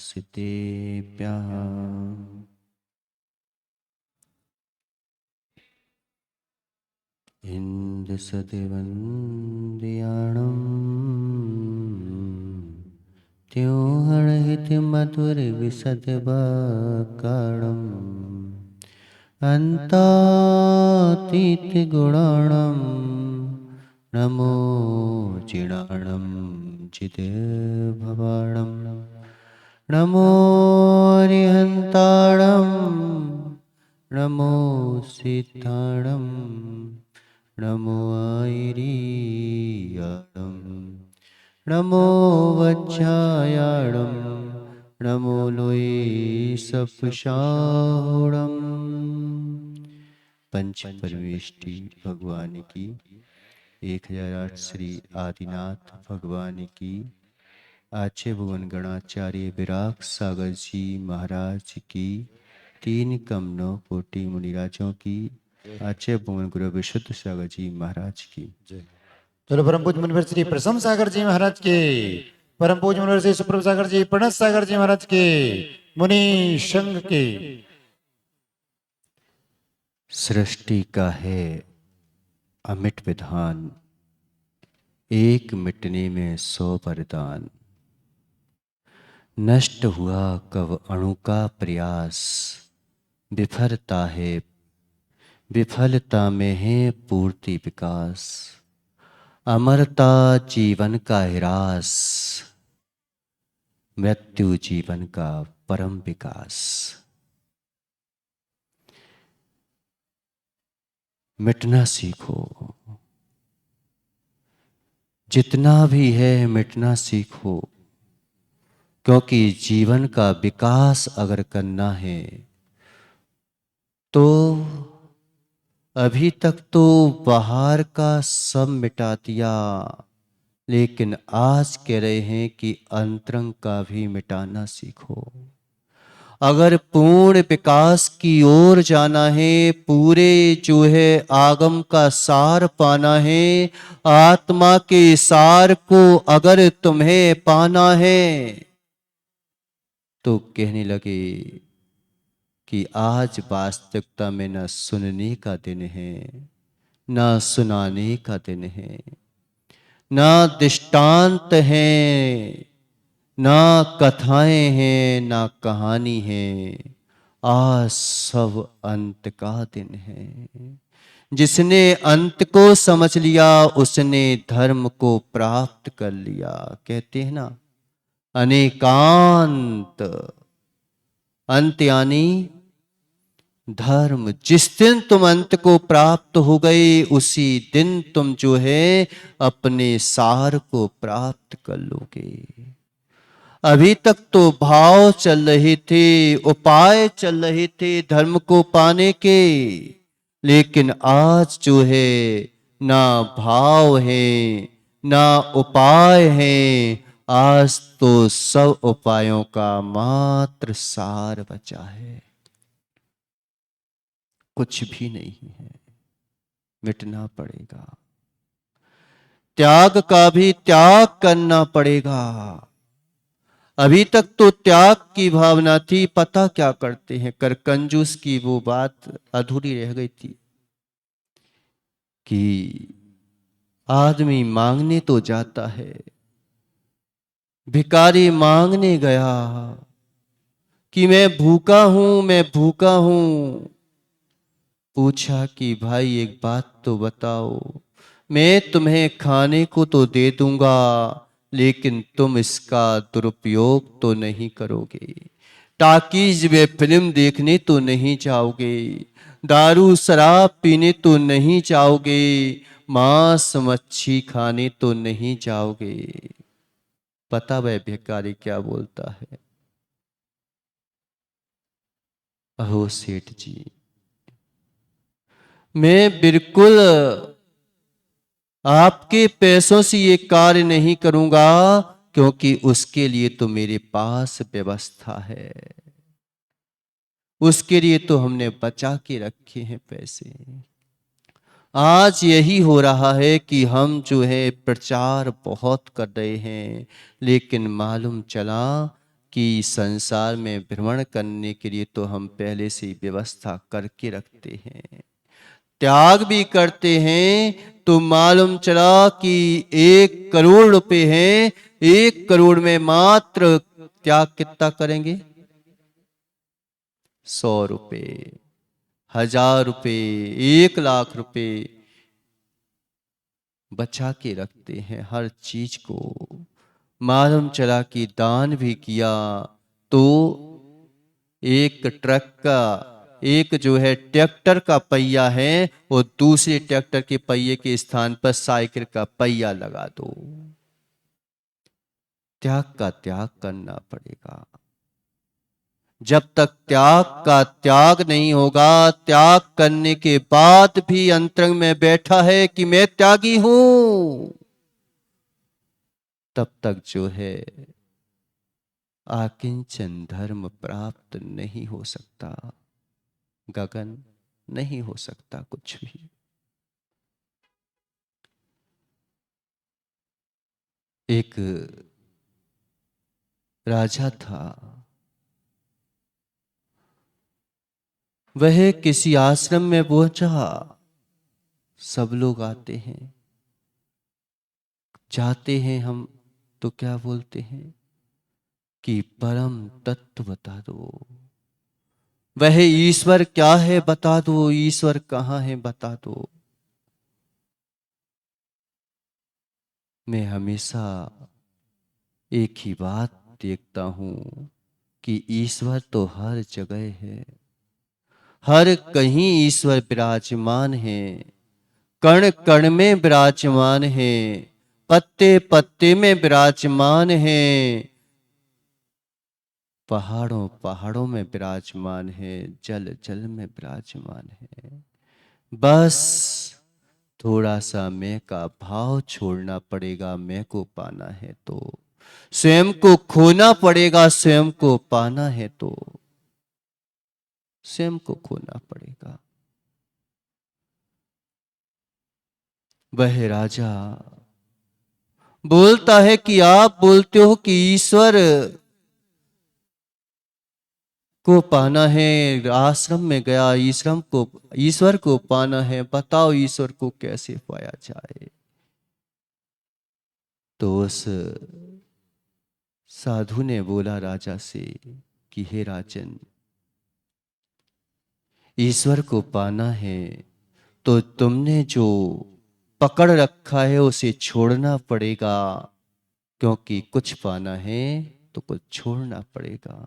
सितेभ्यः इंद्रसदेवन्द्रियाणं त्योहणहित मधुरविशदवाक्काणम् अन्तातीतगुणाणं नमो जिणाणं चिदेभवाणं नमो रिहन्ताणं नमो सिद्धाणं नमो आयरीयाणं नमो वज्रायाणं नमो लोये सपशाहुणम्। पंच परमेष्टि भगवान की 1008 श्री आदिनाथ भगवान की आचे भुवन गणाचार्य विराग सागर जी महाराज की 3 कमलों कोटि मुनिराजों की आचे भुवन गुरु विशुद्ध सागर जी महाराज की जय। चलो परम पूज्य मुनिवर श्री प्रसन्न सागर जी महाराज के, परम पूज्य मुनिवर श्री सुप्रभ सागर जी प्रणत सागर जी महाराज के, मुनि संघ के। सृष्टि का है अमिट विधान, एक मिटने में 100 वरदान। नष्ट हुआ कब अणु का प्रयास, विफलता है विफलता में है पूर्ति विकास। अमरता जीवन का हिरास, मृत्यु जीवन का परम विकास। मिटना सीखो, जितना भी है मिटना सीखो, क्योंकि जीवन का विकास अगर करना है तो अभी तक तो बाहर का सब मिटा दिया, लेकिन आज कह रहे हैं कि अंतरंग का भी मिटाना सीखो। अगर पूर्ण विकास की ओर जाना है, पूरे जो है आगम का सार पाना है, आत्मा के सार को अगर तुम्हें पाना है तो कहने लगे कि आज वास्तविकता में न सुनने का दिन है, न सुनाने का दिन है, न दृष्टांत है, न कथाएं हैं, न कहानी है। आज सब अंत का दिन है। जिसने अंत को समझ लिया उसने धर्म को प्राप्त कर लिया। कहते हैं ना अनेकांत, अंत यानी धर्म। जिस दिन तुम अंत को प्राप्त हो गए उसी दिन तुम जो है अपने सार को प्राप्त कर लोगे। अभी तक तो भाव चल रहे थे, उपाय चल रहे थे धर्म को पाने के, लेकिन आज जो है ना भाव है ना उपाय है। आज तो सब उपायों का मात्र सार बचा है, कुछ भी नहीं है। मिटना पड़ेगा, त्याग का भी त्याग करना पड़ेगा। अभी तक तो त्याग की भावना थी, पता क्या करते हैं, कर कंजूस की वो बात अधूरी रह गई थी कि आदमी मांगने तो जाता है, भिखारी मांगने गया कि मैं भूखा हूं, मैं भूखा हूं। पूछा कि भाई एक बात तो बताओ, मैं तुम्हें खाने को तो दे दूंगा लेकिन तुम इसका दुरुपयोग तो नहीं करोगे, टाकीज वे फिल्म देखने तो नहीं जाओगे, दारू शराब पीने तो नहीं जाओगे, मांस मच्छी खाने तो नहीं जाओगे। पता वह भिखारी क्या बोलता है, अहो सेठ जी, मैं बिल्कुल आपके पैसों से ये कार्य नहीं करूंगा, क्योंकि उसके लिए तो मेरे पास व्यवस्था है, उसके लिए तो हमने बचा के रखे हैं पैसे। आज यही हो रहा है कि हम जो है प्रचार बहुत कर रहे हैं, लेकिन मालूम चला कि संसार में भ्रमण करने के लिए तो हम पहले से ही व्यवस्था करके रखते हैं, त्याग भी करते हैं। तो मालूम चला कि 1 करोड़ रुपए हैं, 1 करोड़ में मात्र त्याग कितना करेंगे? 100 रुपए, 1000 रुपए, 1 लाख रुपए बचा के रखते हैं हर चीज को। मालूम चला कि दान भी किया तो एक ट्रक का, एक जो है ट्रैक्टर का पहिया है, वो दूसरे ट्रैक्टर के पहिए के स्थान पर साइकिल का पहिया लगा दो। त्याग का त्याग करना पड़ेगा। जब तक त्याग का त्याग नहीं होगा, त्याग करने के बाद भी अंतरंग में बैठा है कि मैं त्यागी हूं, तब तक जो है आकिंचन धर्म प्राप्त नहीं हो सकता, गगन नहीं हो सकता कुछ भी। एक राजा था, वह किसी आश्रम में पहुंचा। सब लोग आते हैं जाते हैं, हम तो क्या बोलते हैं कि परम तत्व बता दो, वह ईश्वर क्या है बता दो, ईश्वर कहाँ है बता दो। मैं हमेशा एक ही बात देखता हूं कि ईश्वर तो हर जगह है, हर कहीं ईश्वर विराजमान है, कण कण में विराजमान है, पत्ते पत्ते में विराजमान है, पहाड़ों पहाड़ों में विराजमान है, जल जल में विराजमान है। बस थोड़ा सा मैं का भाव छोड़ना पड़ेगा, मैं को पाना है तो। स्वयं को खोना पड़ेगा, स्वयं को पाना है तो स्वयं को खोना पड़ेगा। वह राजा बोलता है कि आप बोलते हो कि ईश्वर को पाना है, आश्रम में गया, ईश्वर को पाना है, बताओ ईश्वर को कैसे पाया जाए। तो उस साधु ने बोला राजा से कि हे राजन, ईश्वर को पाना है तो तुमने जो पकड़ रखा है उसे छोड़ना पड़ेगा, क्योंकि कुछ पाना है तो कुछ छोड़ना पड़ेगा।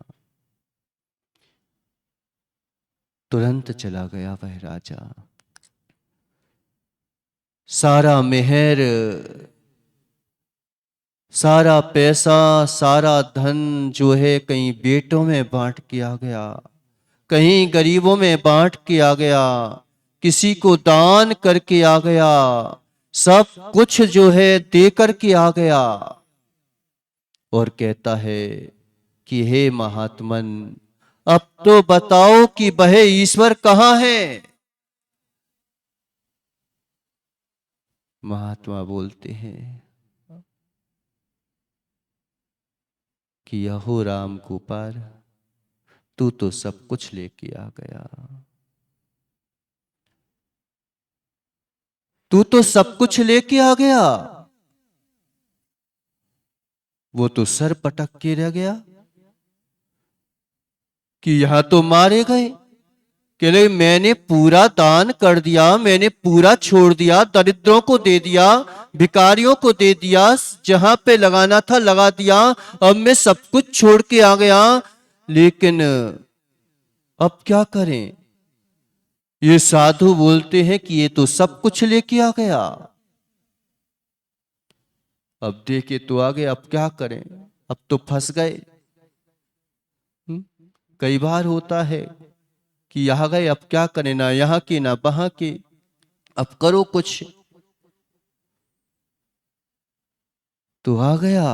तुरंत चला गया वह राजा। सारा मेहर, सारा पैसा, सारा धन जो है कहीं बेटों में बांट के आ गया, कहीं गरीबों में बांट के आ गया, किसी को दान करके आ गया, सब कुछ जो है दे करके आ गया। और कहता है कि हे महात्मन, अब तो बताओ कि वह ईश्वर कहाँ है। महात्मा बोलते हैं कि यहो राम गोपाल, तू तो सब कुछ लेके आ गया, तू तो सब कुछ लेके आ गया, वो तो सर पटक के रह गया कि यहां तो मारे गए। कह रहे मैंने पूरा दान कर दिया, मैंने पूरा छोड़ दिया, दरिद्रों को दे दिया, भिखारियों को दे दिया, जहां पे लगाना था लगा दिया, अब मैं सब कुछ छोड़ के आ गया, लेकिन अब क्या करें। ये साधु बोलते हैं कि ये तो सब कुछ लेके आ गया, अब दे के तो आ गए, अब क्या करें, अब तो फंस गए। कई बार होता है कि यहां गए, अब क्या करें, ना यहां की ना वहां की, अब करो कुछ। तो आ गया,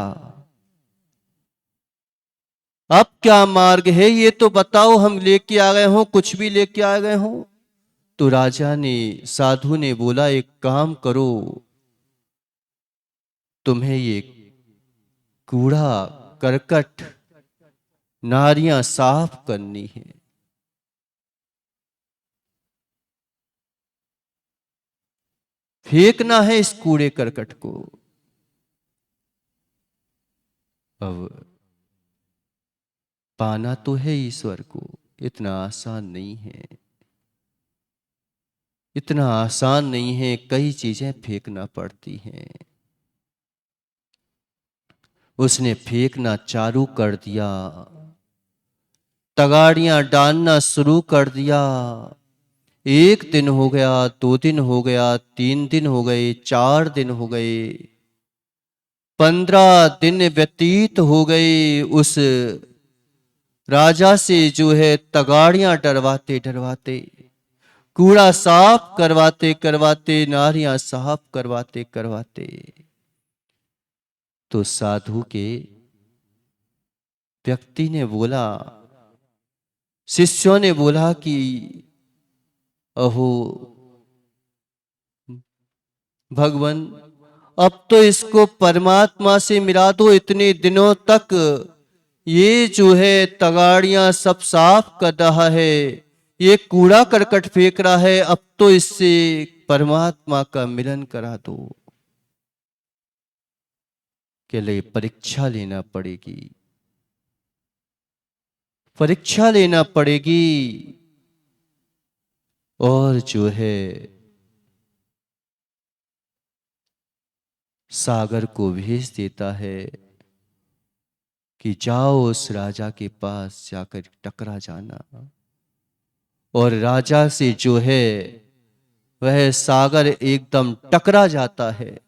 अब क्या मार्ग है ये तो बताओ, हम लेके आ गए हो, कुछ भी लेके आ गए हो। तो राजा ने, साधु ने बोला एक काम करो, तुम्हें ये कूड़ा करकट नारियां साफ करनी है। फेंकना है इस कूड़े करकट को। अब पाना तो है ईश्वर को, इतना आसान नहीं है, इतना आसान नहीं है, कई चीजें फेंकना पड़ती हैं। उसने फेंकना चालू कर दिया, तगाड़ियां डालना शुरू कर दिया। एक दिन हो गया, 2 दिन हो गया, 3 दिन हो गए, 4 दिन हो गए, 15 दिन व्यतीत हो गए। उस राजा से जो है तगाड़ियां डरवाते डरवाते, कूड़ा साफ करवाते करवाते, नारियां साफ करवाते करवाते, तो साधु के व्यक्ति ने बोला, शिष्यों ने बोला कि अहो भगवान, अब तो इसको परमात्मा से मिला दो। इतने दिनों तक ये जो है तगाड़ियां सब साफ कर रहा है, ये कूड़ा करकट फेंक रहा है, अब तो इससे परमात्मा का मिलन करा दो। के लिए परीक्षा लेना पड़ेगी, परीक्षा लेना पड़ेगी। और जो है सागर को भेज देता है कि जाओ उस राजा के पास जाकर टकरा जाना। और राजा से जो है वह सागर एकदम टकरा जाता है,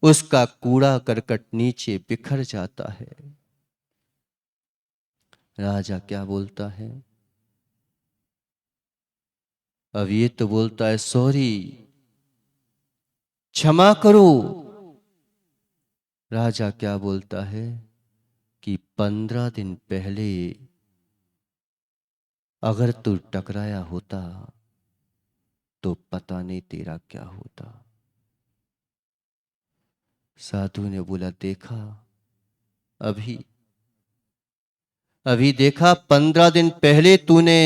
उसका कूड़ा करकट नीचे बिखर जाता है। राजा क्या बोलता है? अब ये तो बोलता है सॉरी, क्षमा करो। राजा क्या बोलता है कि 15 दिन पहले अगर तू टकराया होता तो पता नहीं तेरा क्या होता। साधु ने बोला, देखा, अभी अभी देखा, 15 दिन पहले तूने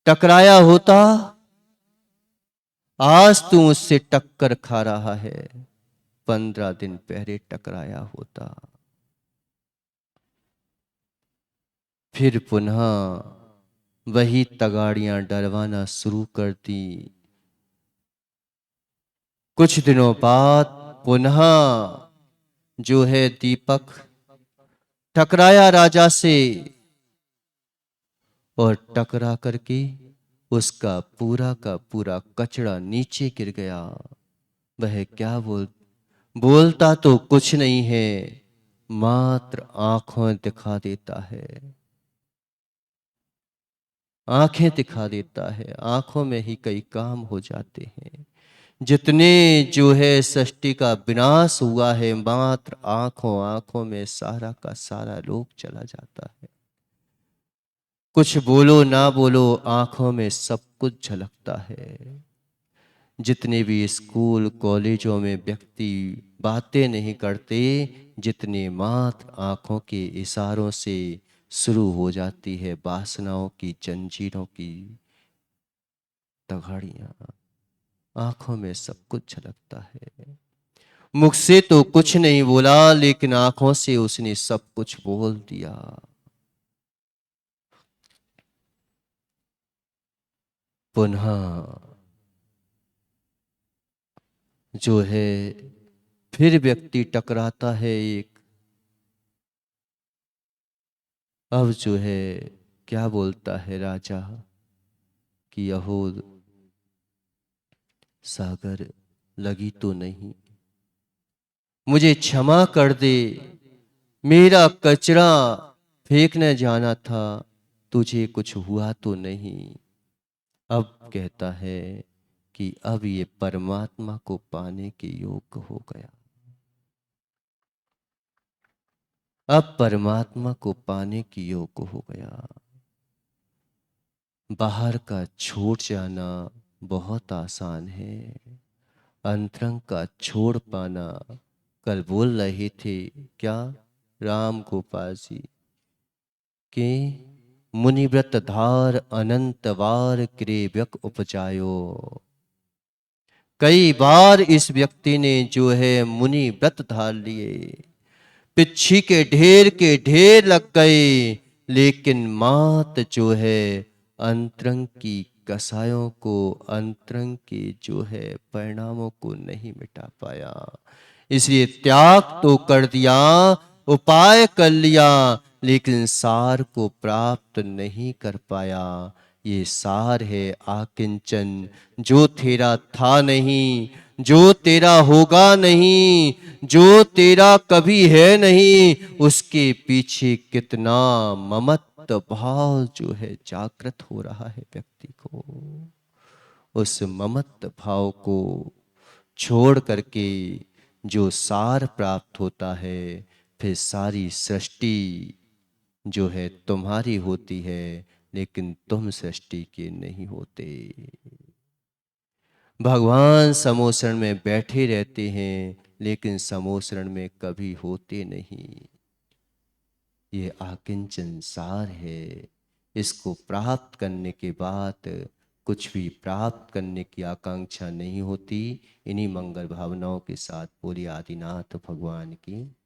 टकराया होता, आज तू उससे टक्कर खा रहा है। 15 दिन पहले टकराया होता। फिर पुनः वही तगाड़ियां डरवाना शुरू कर दी। कुछ दिनों बाद पुनः जो है दीपक टकराया राजा से, और टकरा करके उसका पूरा का पूरा कचरा नीचे गिर गया। वह क्या बोलता तो कुछ नहीं है, मात्र आंखों दिखा देता है, आंखें दिखा देता है। आंखों में ही कई काम हो जाते हैं। जितने जो है सृष्टि का विनाश हुआ है, मात्र आंखों आंखों में सारा का सारा लोक चला जाता है। कुछ बोलो ना बोलो, आंखों में सब कुछ झलकता है। जितने भी स्कूल कॉलेजों में व्यक्ति बातें नहीं करते, जितने मात्र आंखों के इशारों से शुरू हो जाती है वासनाओं की जंजीरों की तगाड़ियां, आंखों में सब कुछ झलकता है। मुख से तो कुछ नहीं बोला, लेकिन आंखों से उसने सब कुछ बोल दिया। पुनः जो है फिर व्यक्ति टकराता है एक। अब जो है क्या बोलता है राजा कि अहो सागर, लगी तो नहीं, मुझे क्षमा कर दे, मेरा कचरा फेंकने जाना था, तुझे कुछ हुआ तो नहीं। अब कहता है कि अब ये परमात्मा को पाने के योग्य हो गया। अब परमात्मा को पाने के योग्य हो गया। बाहर का छोड़ जाना बहुत आसान है, अंतरंग का छोड़ पाना, कल बोल रहे थे क्या राम गोपाल जी, कि मुनिव्रत धार अनंत बार क्रियक उपजायो। कई बार इस व्यक्ति ने जो है मुनि व्रत धार लिए, पिच्छी के ढेर लग गए, लेकिन मात जो है अंतरंग की कसायों को, अंतरंग के जो है परिणामों को नहीं मिटा पाया। इसलिए त्याग तो कर दिया, उपाय कर लिया, लेकिन सार को प्राप्त नहीं कर पाया। ये सार है आकिंचन, जो तेरा था नहीं, जो तेरा होगा नहीं, जो तेरा कभी है नहीं, उसके पीछे कितना ममत्व भाव जो है जागृत हो रहा है व्यक्ति को। उस ममत्व भाव को छोड़ करके जो सार प्राप्त होता है, फिर सारी सृष्टि जो है तुम्हारी होती है, लेकिन तुम सृष्टि के नहीं होते। भगवान समोसरण में बैठे रहते हैं, लेकिन समोसरण में कभी होते नहीं। ये आकिंचन सार है। इसको प्राप्त करने के बाद कुछ भी प्राप्त करने की आकांक्षा नहीं होती। इन्हीं मंगल भावनाओं के साथ बोलिए आदिनाथ भगवान की